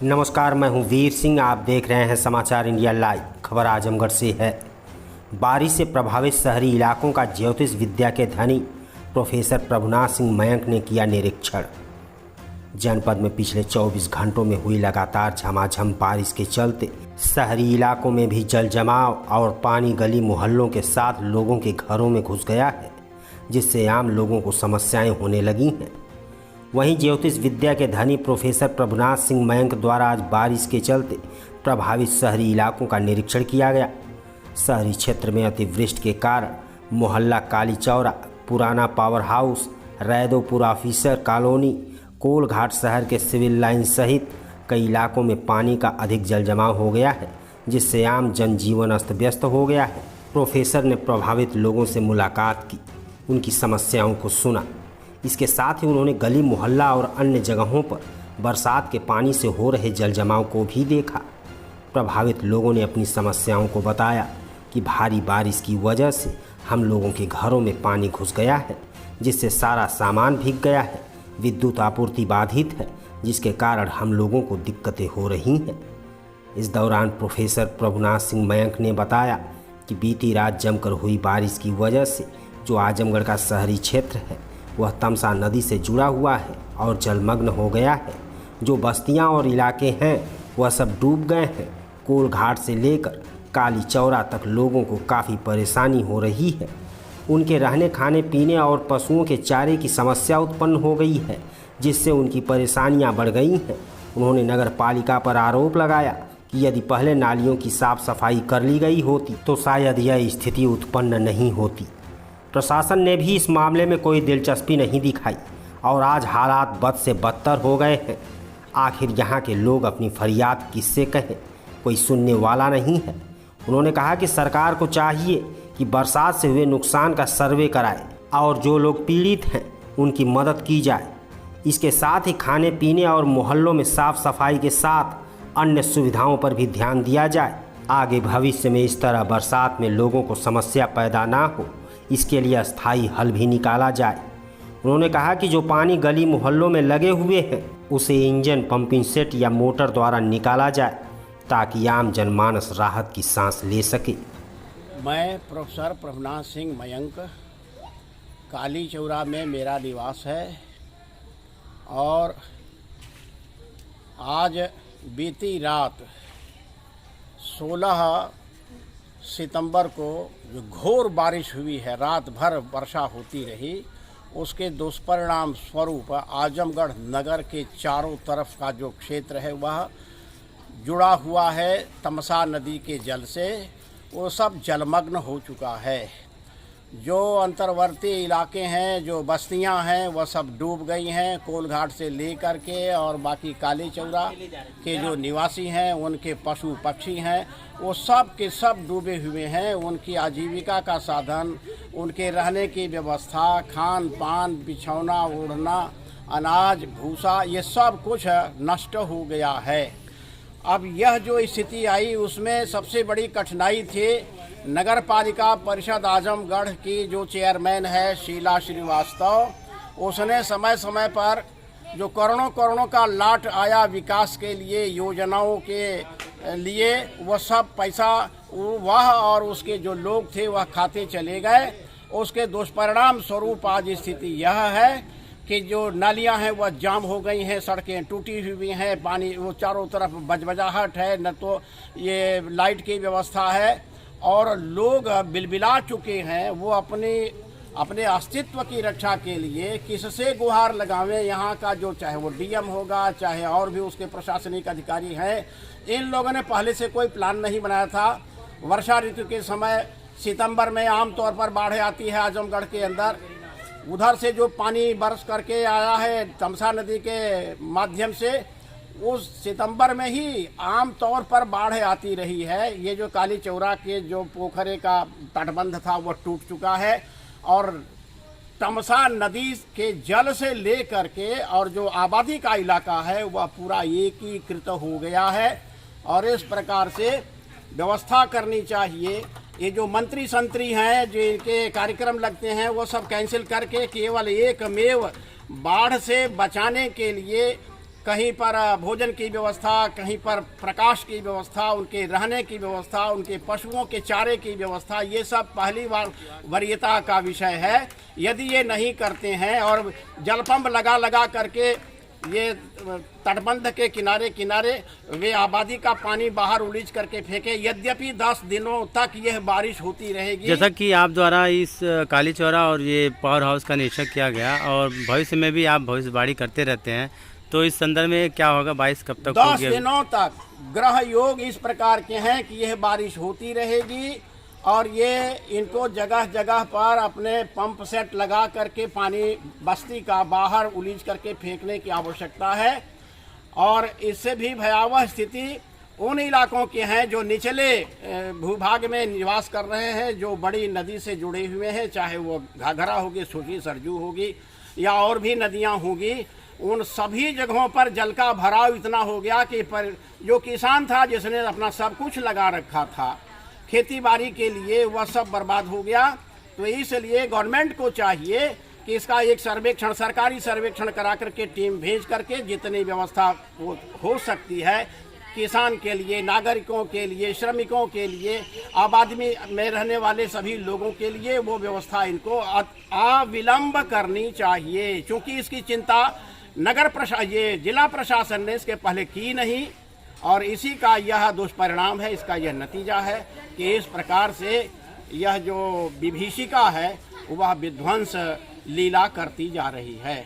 नमस्कार, मैं हूं वीर सिंह। आप देख रहे हैं समाचार इंडिया लाइव। खबर आजमगढ़ से है। बारिश से प्रभावित शहरी इलाकों का ज्योतिष विद्या के धनी प्रोफेसर प्रभुनाथ सिंह मयंक ने किया निरीक्षण। जनपद में पिछले 24 घंटों में हुई लगातार झमाझम बारिश के चलते शहरी इलाकों में भी जल जमाव और पानी गली मोहल्लों के साथ लोगों के घरों में घुस गया है, जिससे आम लोगों को समस्याएं होने लगी हैं। वहीं ज्योतिष विद्या के धनी प्रोफेसर प्रभुनाथ सिंह मयंक द्वारा आज बारिश के चलते प्रभावित शहरी इलाकों का निरीक्षण किया गया। शहरी क्षेत्र में अतिवृष्टि के कारण मोहल्ला काली चौरा, पुराना power house, Raidopur officer colony, Kolghat शहर के सिविल लाइन सहित कई इलाकों में पानी का अधिक जल जमाव हो गया है, जिससे आम जनजीवन अस्त व्यस्त हो गया है। प्रोफेसर ने प्रभावित लोगों से मुलाकात की, उनकी समस्याओं को सुना। इसके साथ ही उन्होंने गली मोहल्ला और अन्य जगहों पर बरसात के पानी से हो रहे जल जमाव को भी देखा। प्रभावित लोगों ने अपनी समस्याओं को बताया कि भारी बारिश की वजह से हम लोगों के घरों में पानी घुस गया है, जिससे सारा सामान भीग गया है। विद्युत आपूर्ति बाधित है, जिसके कारण हम लोगों को दिक्कतें हो रही हैं। इस दौरान प्रोफेसर प्रभुनाथ सिंह मयंक ने बताया कि बीती रात जमकर हुई बारिश की वजह से जो आजमगढ़ का शहरी क्षेत्र है वह तमसा नदी से जुड़ा हुआ है और जलमग्न हो गया है। जो बस्तियां और इलाके हैं वह सब डूब गए हैं। कोलघाट से लेकर काली चौरा तक लोगों को काफ़ी परेशानी हो रही है। उनके रहने खाने पीने और पशुओं के चारे की समस्या उत्पन्न हो गई है, जिससे उनकी परेशानियां बढ़ गई हैं। उन्होंने नगर पालिका पर आरोप लगाया कि यदि पहले नालियों की साफ सफाई कर ली गई होती तो शायद यह स्थिति उत्पन्न नहीं होती। प्रशासन ने भी इस मामले में कोई दिलचस्पी नहीं दिखाई और आज हालात बद से बदतर हो गए हैं। आखिर यहाँ के लोग अपनी फरियाद किससे कहें, कोई सुनने वाला नहीं है। उन्होंने कहा कि सरकार को चाहिए कि बरसात से हुए नुकसान का सर्वे कराए और जो लोग पीड़ित हैं उनकी मदद की जाए। इसके साथ ही खाने पीने और मोहल्लों में साफ सफाई के साथ अन्य सुविधाओं पर भी ध्यान दिया जाए। आगे भविष्य में इस तरह बरसात में लोगों को समस्या पैदा ना हो, इसके लिए अस्थायी हल भी निकाला जाए। उन्होंने कहा कि जो पानी गली मोहल्लों में लगे हुए हैं उसे इंजन, पंपिंग सेट या मोटर द्वारा निकाला जाए ताकि आम जनमानस राहत की सांस ले सके। मैं प्रोफेसर प्रभुनाथ सिंह मयंक, काली चौरा में मेरा निवास है और आज बीती रात 16 सितंबर को जो घोर बारिश हुई है, रात भर वर्षा होती रही, उसके दुष्परिणाम स्वरूप आजमगढ़ नगर के चारों तरफ का जो क्षेत्र है वह जुड़ा हुआ है तमसा नदी के जल से। वो सब जलमग्न हो चुका है। जो अंतर्वर्ती इलाके हैं, जो बस्तियां हैं, वह सब डूब गई हैं। कोलघाट से लेकर के और बाकी काली चौरा के जो निवासी हैं, उनके पशु पक्षी हैं, वो सब के सब डूबे हुए हैं। उनकी आजीविका का साधन, उनके रहने की व्यवस्था, खान पान, बिछौना ओढ़ना, अनाज भूसा, ये सब कुछ नष्ट हो गया है। अब यह जो स्थिति आई उसमें सबसे बड़ी कठिनाई थी नगर पालिका परिषद आजमगढ़ की जो चेयरमैन है शीला श्रीवास्तव, उसने समय समय पर जो करोड़ों का लाट आया विकास के लिए, योजनाओं के लिए, वह सब पैसा वह और उसके जो लोग थे वह खाते चले गए। उसके दुष्परिणाम स्वरूप आज स्थिति यह है कि जो नालियां हैं वह जाम हो गई हैं, सड़कें टूटी हुई हैं, पानी वो चारों तरफ बजबजाहट है, न तो ये लाइट की व्यवस्था है और लोग बिलबिला चुके हैं। वो अपने अस्तित्व की रक्षा के लिए किससे गुहार लगावें। यहाँ का जो चाहे वो डीएम होगा, चाहे और भी उसके प्रशासनिक अधिकारी हैं, इन लोगों ने पहले से कोई प्लान नहीं बनाया था। वर्षा ऋतु के समय सितंबर में आमतौर पर बाढ़ आती है आजमगढ़ के अंदर। उधर से जो पानी बरस करके आया है तमसा नदी के माध्यम से, उस सितंबर में ही आम तौर पर बाढ़ आती रही है। ये जो काली चौरा के जो पोखरे का तटबंध था वो टूट चुका है और तमसा नदी के जल से ले करके और जो आबादी का इलाका है वह पूरा एकीकृत हो गया है और इस प्रकार से व्यवस्था करनी चाहिए। ये जो मंत्री संतरी हैं जिनके कार्यक्रम लगते हैं वो सब कैंसिल करके केवल एकमेव बाढ़ से बचाने के लिए कहीं पर भोजन की व्यवस्था, कहीं पर प्रकाश की व्यवस्था, उनके रहने की व्यवस्था, उनके पशुओं के चारे की व्यवस्था, ये सब पहली बार वरीयता का विषय है। यदि ये नहीं करते हैं और जल पंप लगा लगा करके ये तटबंध के किनारे किनारे वे आबादी का पानी बाहर उलीच करके फेंके, यद्यपि 10 दिनों तक यह बारिश होती रहेगी। जैसा कि आप द्वारा इस काली चौरा और ये पावर हाउस का निरीक्षण किया गया और भविष्य में भी आप भविष्यवाणी करते रहते हैं, तो इस संदर्भ में क्या होगा? बारिश कब तक 10 होगी? दिनों तक ग्रह योग इस प्रकार के हैं कि यह बारिश होती रहेगी और ये इनको जगह जगह पर अपने पंप सेट लगा करके पानी बस्ती का बाहर उलीच करके फेंकने की आवश्यकता है। और इससे भी भयावह स्थिति उन इलाकों के हैं जो निचले भूभाग में निवास कर रहे हैं, जो बड़ी नदी से जुड़े हुए हैं, चाहे वो घाघरा होगी, सूखी सरजू होगी या और भी नदियां होगी। उन सभी जगहों पर जल का भराव इतना हो गया कि पर जो किसान था जिसने अपना सब कुछ लगा रखा था खेती बाड़ी के लिए, वह सब बर्बाद हो गया। तो इसलिए गवर्नमेंट को चाहिए कि इसका एक सर्वेक्षण, सरकारी सर्वेक्षण करा करके टीम भेज करके जितनी व्यवस्था हो सकती है किसान के लिए, नागरिकों के लिए, श्रमिकों के लिए, आबादी में रहने वाले सभी लोगों के लिए वो व्यवस्था इनको अविलंब करनी चाहिए। क्योंकि इसकी चिंता ये जिला प्रशासन ने इसके पहले की नहीं और इसी का यह दुष्परिणाम है, इसका यह नतीजा है कि इस प्रकार से यह जो विभीषिका है वह विध्वंस लीला करती जा रही है।